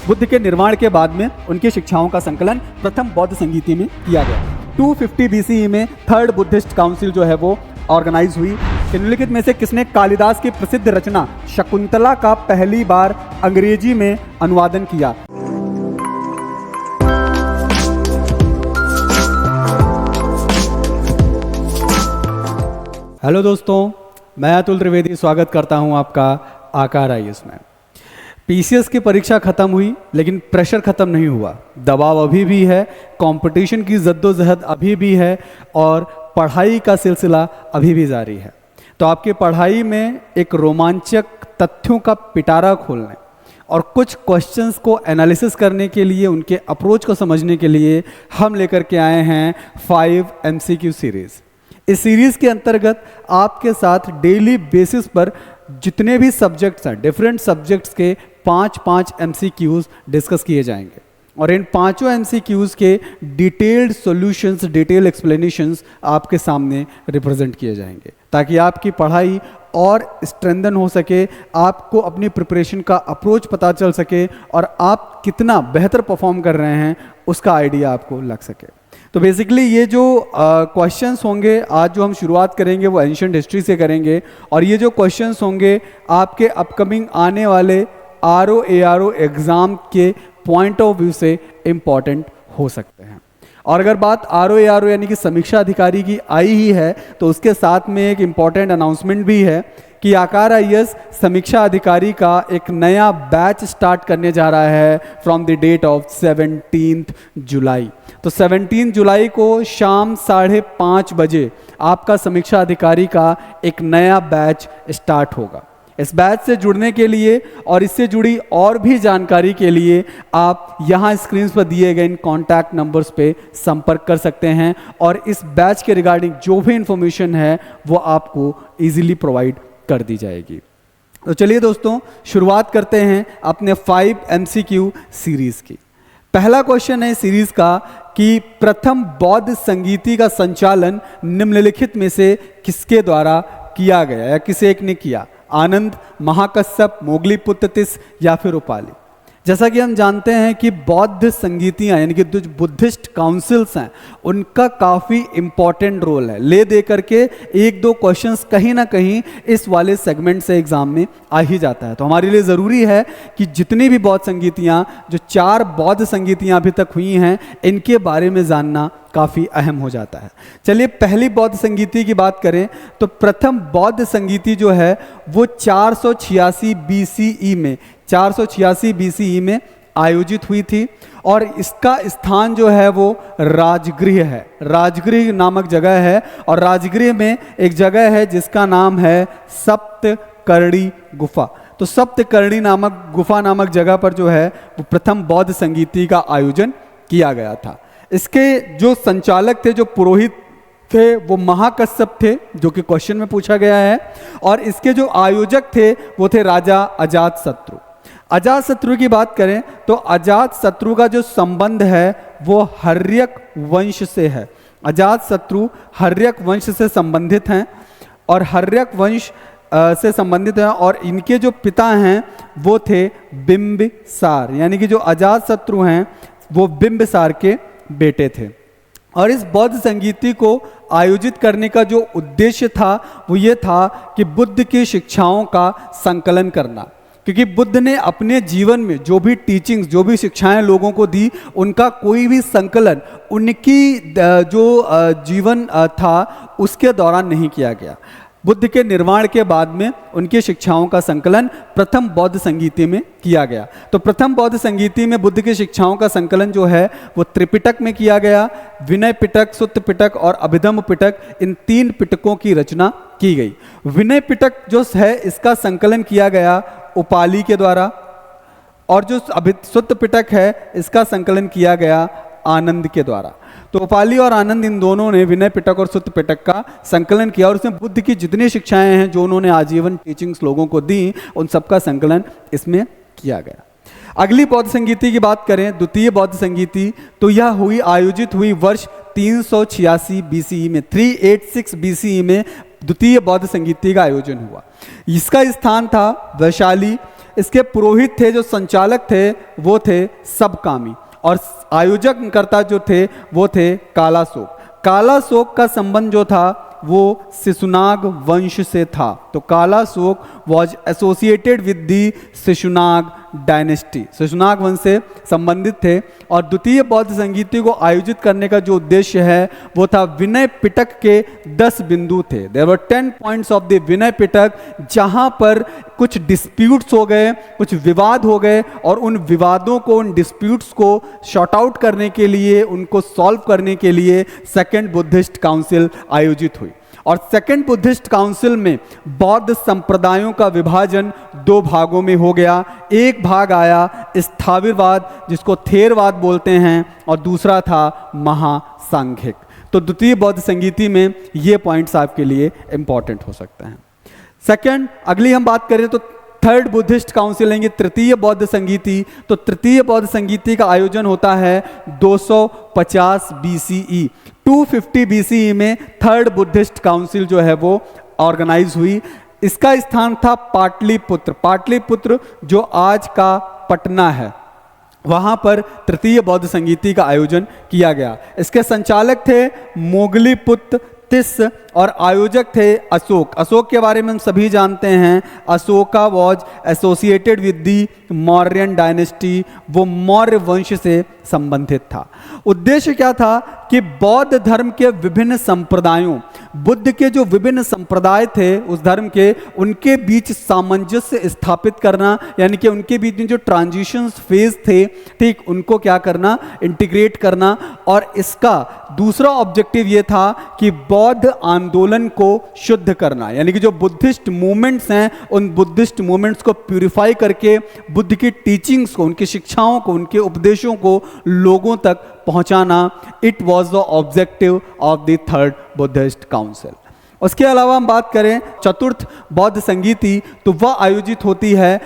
बुद्ध के निर्माण के बाद में उनकी शिक्षाओं का संकलन प्रथम बौद्ध संगीति में किया गया। 250 BCE में थर्ड बुद्धिस्ट काउंसिल जो है वो ऑर्गेनाइज हुई। निम्नलिखित में से किसने कालिदास की प्रसिद्ध रचना शकुंतला का पहली बार अंग्रेजी में अनुवादन किया? हेलो दोस्तों, मैं अतुल त्रिवेदी स्वागत करता हूं आपका आकार आईएएस में। पीसीएस की परीक्षा खत्म हुई लेकिन प्रेशर खत्म नहीं हुआ। दबाव अभी भी है, कंपटीशन की जद्दोजहद अभी भी है और पढ़ाई का सिलसिला अभी भी जारी है। तो आपकी पढ़ाई में एक रोमांचक तथ्यों का पिटारा खोलने और कुछ क्वेश्चंस को एनालिसिस करने के लिए, उनके अप्रोच को समझने के लिए हम लेकर के आए हैं 5 MCQ सीरीज़। इस सीरीज़ के अंतर्गत आपके साथ डेली बेसिस पर जितने भी सब्जेक्ट्स हैं, डिफरेंट सब्जेक्ट्स के 5-5 MCQs डिस्कस किए जाएंगे और इन पांचों MCQs के डिटेल्ड सॉल्यूशंस, डिटेल एक्सप्लेनेशंस आपके सामने रिप्रेजेंट किए जाएंगे ताकि आपकी पढ़ाई और स्ट्रेंथन हो सके, आपको अपनी प्रिपरेशन का अप्रोच पता चल सके और आप कितना बेहतर परफॉर्म कर रहे हैं उसका आइडिया आपको लग सके। तो बेसिकली ये जो क्वेश्चंस होंगे, आज जो हम शुरुआत करेंगे वो एंशिएंट हिस्ट्री से करेंगे और ये जो क्वेश्चंस होंगे आपके अपकमिंग आने वाले RO एग्ज़ाम के पॉइंट ऑफ व्यू से इम्पॉर्टेंट हो सकते हैं। और अगर बात RO यानी कि समीक्षा अधिकारी की आई ही है तो उसके साथ में एक इम्पॉर्टेंट अनाउंसमेंट भी है कि आकार आईएएस समीक्षा अधिकारी का एक नया बैच स्टार्ट करने जा रहा है फ्रॉम द डेट ऑफ 17 जुलाई। तो 17 जुलाई को शाम 5:30 बजे आपका समीक्षा अधिकारी का एक नया बैच स्टार्ट होगा। इस बैच से जुड़ने के लिए और इससे जुड़ी और भी जानकारी के लिए आप यहाँ स्क्रीन पर दिए गए इन कॉन्टैक्ट नंबर्स पे संपर्क कर सकते हैं और इस बैच के रिगार्डिंग जो भी इंफॉर्मेशन है वो आपको इजीली प्रोवाइड कर दी जाएगी। तो चलिए दोस्तों, शुरुआत करते हैं अपने 5 MCQ सीरीज की। पहला क्वेश्चन है सीरीज का कि प्रथम बौद्ध संगीति का संचालन निम्नलिखित में से किसके द्वारा किया गया या किसे एक ने किया? आनंद, महाकश्यप, मोगलीपुत्र तिस या फिर उपाली। जैसा कि हम जानते हैं कि बौद्ध संगीतियाँ यानी कि जो बुद्धिस्ट काउंसिल्स हैं उनका काफ़ी इम्पॉर्टेंट रोल है। ले दे करके 1-2 क्वेश्चंस कहीं ना कहीं इस वाले सेगमेंट से एग्जाम में आ ही जाता है। तो हमारे लिए ज़रूरी है कि जितनी भी बौद्ध संगीतियाँ, जो 4 बौद्ध संगीतियाँ अभी तक हुई हैं, इनके बारे में जानना काफ़ी अहम हो जाता है। चलिए पहली बौद्ध संगीति की बात करें तो प्रथम बौद्ध संगीति जो है वो 486 BCE में आयोजित हुई थी और इसका स्थान जो है वो राजगृह है। राजगृह नामक जगह है और राजगृह में एक जगह है जिसका नाम है सप्तकर्णी गुफा। तो सप्तकर्णी नामक गुफा नामक जगह पर जो है वो प्रथम बौद्ध संगीति का आयोजन किया गया था। इसके जो संचालक थे, जो पुरोहित थे, वो महाकश्यप थे जो कि क्वेश्चन में पूछा गया है और इसके जो आयोजक थे वो थे राजा अजातशत्रु। अजातशत्रु की बात करें तो अजातशत्रु का जो संबंध है वो हर्यक वंश से है। अजातशत्रु हर्यक वंश से संबंधित हैं और हर्यक वंश से संबंधित हैं और इनके जो पिता हैं वो थे बिंबिसार, यानी कि जो अजातशत्रु हैं वो बिंबिसार के बेटे थे। और इस बौद्ध संगीति को आयोजित करने का जो उद्देश्य था वो ये था कि बुद्ध की शिक्षाओं का संकलन करना, क्योंकि बुद्ध ने अपने जीवन में जो भी टीचिंग्स, जो भी शिक्षाएं लोगों को दी, उनका कोई भी संकलन उनकी जो जीवन था उसके दौरान नहीं किया गया। बुद्ध के निर्माण के बाद में उनकी शिक्षाओं का संकलन प्रथम बौद्ध संगीति में किया गया। तो प्रथम बौद्ध संगीति में बुद्ध की शिक्षाओं का संकलन जो है वो त्रिपिटक में किया गया। विनय पिटक, सुत्त पिटक और अभिधम्म पिटक, इन 3 पिटकों की रचना की गई। विनय पिटक जो है इसका संकलन किया गया उपाली के द्वारा और जो सुत्त पिटक है इसका संकलन किया गया आनंद के द्वारा। तो उपाली और आनंद, इन दोनों ने विनय पिटक और सुत्त पिटक का संकलन किया और उसमें बुद्ध की जितनी शिक्षाएं हैं जो उन्होंने आजीवन टीचिंग्स लोगों को दी, उन सबका संकलन इसमें किया गया। अगली बौद्ध संगीति की बात करें, द्वितीय बौद्ध संगीति, तो यह आयोजित हुई वर्ष 386 BCE में। 386 BCE में द्वितीय बौद्ध संगीति का आयोजन हुआ। इसका स्थान था वैशाली इसके पुरोहित थे, जो संचालक थे वो थे सबकामी, और आयोजक करता जो थे वो थे कालाशोक। कालाशोक का संबंध जो था वो शिशुनाग वंश से था। तो Kalashoka was associated with the Shishunaga dynasty, Shishunaga वंश से संबंधित थे। और द्वितीय बौद्ध संगीति को आयोजित करने का जो उद्देश्य है वो था, विनय पिटक के 10 बिंदु थे। There were 10 points of the Vinaya Pitaka, जहां पर कुछ डिस्प्यूट्स हो गए, कुछ विवाद हो गए, और उन विवादों को, उन डिस्प्यूट्स को शॉर्ट आउट करने के लिए, उनको सॉल्व करने के लिए सेकेंड बुद्धिस्ट काउंसिल आयोजित हुई। और सेकेंड बुद्धिस्ट काउंसिल में बौद्ध संप्रदायों का विभाजन 2 भागों में हो गया। एक भाग आया स्थाविरवाद, जिसको थेरवाद बोलते हैं, और दूसरा था महासांघिक। तो द्वितीय बौद्ध संगीति में ये पॉइंट्स आपके लिए इंपॉर्टेंट हो सकते हैं। सेकंड, अगली हम बात करें तो थर्ड बुद्धिस्ट काउंसिल लेंगे, तृतीय बौद्ध संगीति। तो तृतीय बौद्ध संगीति का आयोजन होता है 250 BCE। 250 BCE में थर्ड बुद्धिस्ट काउंसिल जो है वो ऑर्गेनाइज हुई। इसका स्थान था पाटलिपुत्र। पाटलिपुत्र जो आज का पटना है, वहां पर तृतीय बौद्ध संगीति का आयोजन किया गया। इसके संचालक थे मोगलीपुत्र तिस, और आयोजक थे अशोक। अशोक के बारे में हम सभी जानते हैं, Ashoka was associated with the Mauryan dynasty, वो मौर्य वंश से संबंधित था। उद्देश्य क्या था कि बौद्ध धर्म के विभिन्न संप्रदायों, बुद्ध के जो विभिन्न संप्रदाय थे उस धर्म के, उनके बीच सामंजस्य स्थापित करना, यानी कि उनके बीच में जो ट्रांजिशन फेज थे, ठीक, उनको क्या करना, इंटीग्रेट करना। और इसका दूसरा ऑब्जेक्टिव ये था कि बौद्ध आंदोलन को शुद्ध करना, यानी कि जो बुद्धिस्ट मूवमेंट्स हैं उन बुद्धिस्ट मूवमेंट्स को प्यूरिफाई करके बुद्ध की टीचिंग्स को, उनकी शिक्षाओं को, उनके उपदेशों को लोगों तक पहुंचाना। It was the objective of the third Buddhist council. उसके अलावा हम बात करें चतुर्थ बौद्ध संगीति, तो वह आयोजित होती है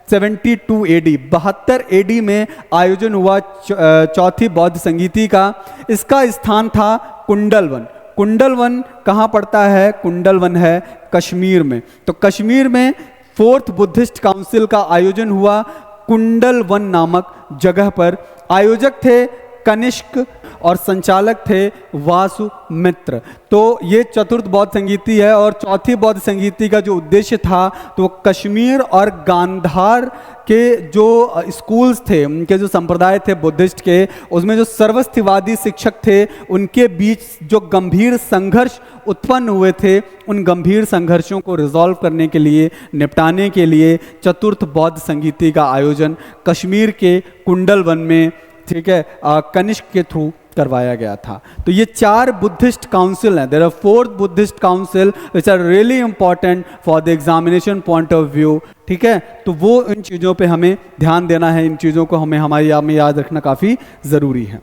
72 AD, 72 AD में आयोजन हुआ चौथी बौद्ध संगीति का। इसका स्थान था कुंडलवन। कुंडलवन कहाँ पड़ता है? कुंडलवन है कश्मीर में। तो कश्मीर में फोर्थ बुद्धिस्ट काउंसिल का आयोजन हुआ कुंडलवन नामक जगह पर। आयोजक थे कनिष्क और संचालक थे वासुमित्र। तो ये चतुर्थ बौद्ध संगीति है। और चौथी बौद्ध संगीति का जो उद्देश्य था तो कश्मीर और गांधार के जो स्कूल्स थे, उनके जो संप्रदाय थे बुद्धिस्ट के, उसमें जो सर्वस्थिवादी शिक्षक थे उनके बीच जो गंभीर संघर्ष उत्पन्न हुए थे, उन गंभीर संघर्षों को रिजॉल्व करने के लिए, निपटाने के लिए चतुर्थ बौद्ध संगीति का आयोजन कश्मीर के कुंडलवन में, ठीक है, कनिष्क के थ्रू करवाया गया था। तो ये 4 बुद्धिस्ट काउंसिल हैं। There are 4 Buddhist council which are really important for the examination point of view, ठीक है। तो वो इन चीज़ों पे हमें ध्यान देना है, इन चीज़ों को हमें हमारी याद रखना काफ़ी ज़रूरी है।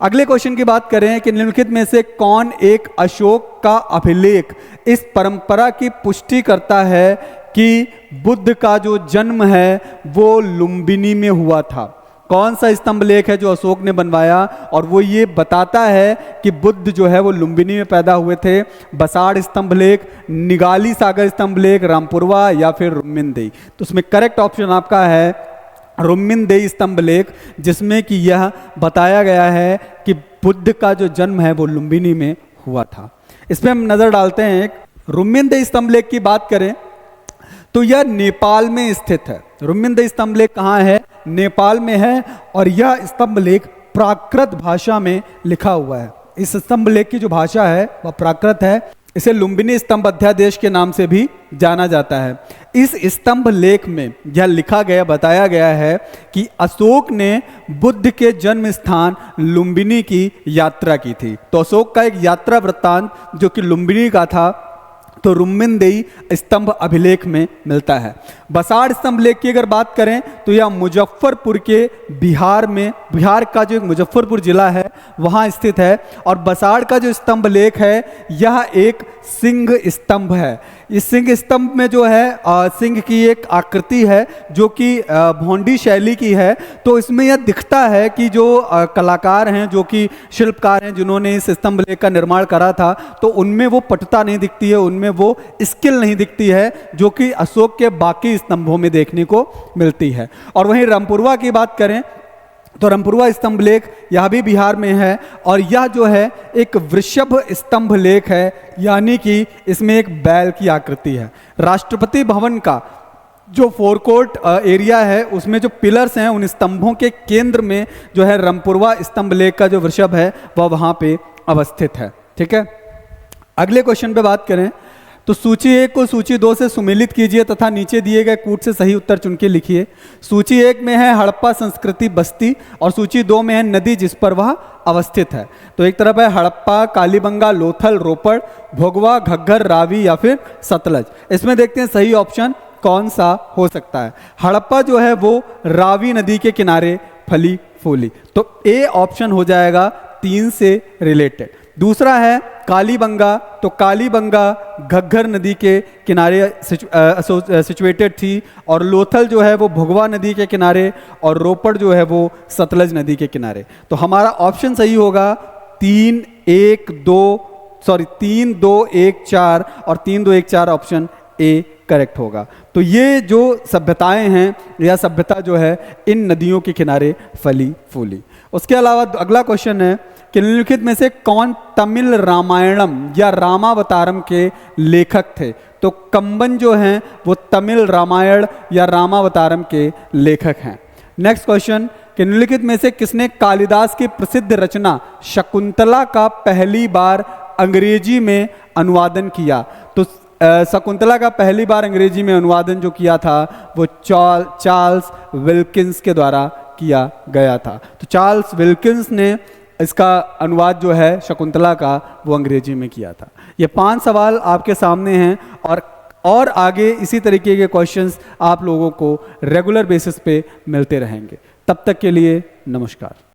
अगले क्वेश्चन की बात करें कि निम्नलिखित में से कौन एक अशोक का अभिलेख इस परंपरा की पुष्टि करता है कि बुद्ध का जो जन्म है वो लुम्बिनी में हुआ था? कौन सा स्तंभ लेख है जो अशोक ने बनवाया और वो ये बताता है कि बुद्ध जो है वो लुम्बिनी में पैदा हुए थे? बसाड़ स्तंभ लेख, निगाली सागर स्तंभ लेख, रामपुरवा, या फिर रुम्मिनदेई? तो उसमें करेक्ट ऑप्शन आपका है रुम्मिनदेई स्तंभ लेख, जिसमें कि यह बताया गया है कि बुद्ध का जो जन्म है वो लुम्बिनी में हुआ था। इस पर हम नजर डालते हैं। रुम्मिनदेई स्तंभ लेख की बात करें तो यह नेपाल में स्थित है। रुम्मिनदेई स्तंभ लेख कहाँ है? नेपाल में है। और यह स्तंभ लेख प्राकृत भाषा में लिखा हुआ है। इस स्तंभ लेख की जो भाषा है वह प्राकृत है। इसे लुम्बिनी स्तंभ अध्यादेश के नाम से भी जाना जाता है। इस स्तंभ लेख में यह लिखा गया, बताया गया है कि अशोक ने बुद्ध के जन्म स्थान लुम्बिनी की यात्रा की थी। तो अशोक का एक यात्रा वृत्तांत जो कि लुम्बिनी का था, तो रुम्मिनदेई स्तंभ अभिलेख में मिलता है। बसाड़ स्तंभ लेख की अगर बात करें तो यह मुजफ्फरपुर के बिहार में, बिहार का जो मुजफ्फरपुर जिला है वहाँ स्थित है। और बसाड़ का जो स्तंभ लेख है यह एक सिंह स्तंभ है। इस सिंह स्तंभ में जो है सिंह की एक आकृति है जो कि भोंडी शैली की है। तो इसमें यह दिखता है कि जो कलाकार हैं, जो कि शिल्पकार हैं, जिन्होंने इस स्तंभ लेख का निर्माण करा था, तो उनमें वो पटुता नहीं दिखती है, उनमें वो स्किल नहीं दिखती है जो कि अशोक के बाकी स्तंभों में देखने को मिलती है। और वहीं रामपुरवा की बात करें तो रामपुरवा स्तंभ लेख यह भी बिहार में है और यह जो है एक वृषभ स्तंभ लेख है, यानी कि इसमें एक बैल की आकृति है। राष्ट्रपति भवन का जो फोरकोर्ट एरिया है उसमें जो पिलर्स हैं, उन स्तंभों के केंद्र में जो है रामपुरवा स्तंभ लेख का जो वृषभ है वह वहाँ पे अवस्थित है। ठीक है, अगले क्वेश्चन पे बात करें तो सूची 1 को सूची 2 से सुमेलित कीजिए तथा नीचे दिए गए कूट से सही उत्तर चुन के लिखिए। सूची 1 में है हड़प्पा संस्कृति बस्ती और सूची 2 में है नदी जिस पर वह अवस्थित है। तो एक तरफ है हड़प्पा, कालीबंगा, लोथल, रोपड़, भोगवा, घग्गर, रावी या फिर सतलज। इसमें देखते हैं सही ऑप्शन कौन सा हो सकता है। हड़प्पा जो है वो रावी नदी के किनारे फली फूली, तो ए ऑप्शन हो जाएगा 3 से रिलेटेड। दूसरा है कालीबंगा, तो कालीबंगा घग्गर नदी के किनारे सिचुएटेड थी और लोथल जो है वो भोगवा नदी के किनारे और रोपड़ जो है वो सतलज नदी के किनारे। तो हमारा ऑप्शन सही होगा 3, 2, 1, 4 और 3, 2, 1, 4 ऑप्शन ए करेक्ट होगा। तो ये जो सभ्यताएं हैं, यह सभ्यता जो है इन नदियों के किनारे फली फूली। उसके अलावा अगला क्वेश्चन है कि निम्नलिखित में से कौन तमिल रामायणम या रामावतारम के लेखक थे। तो कंबन जो हैं वो तमिल रामायण या रामावतारम के लेखक हैं। नेक्स्ट क्वेश्चन कि निम्नलिखित में से किसने कालिदास की प्रसिद्ध रचना शकुंतला का पहली बार अंग्रेजी में अनुवादन किया। तो शकुंतला का पहली बार अंग्रेजी में अनुवादन जो किया था वो चार्ल्स विल्किंस के द्वारा किया गया था। तो चार्ल्स विल्किंस ने इसका अनुवाद जो है शकुंतला का वो अंग्रेजी में किया था। ये 5 सवाल आपके सामने हैं और आगे इसी तरीके के क्वेश्चंस आप लोगों को रेगुलर बेसिस पे मिलते रहेंगे। तब तक के लिए नमस्कार।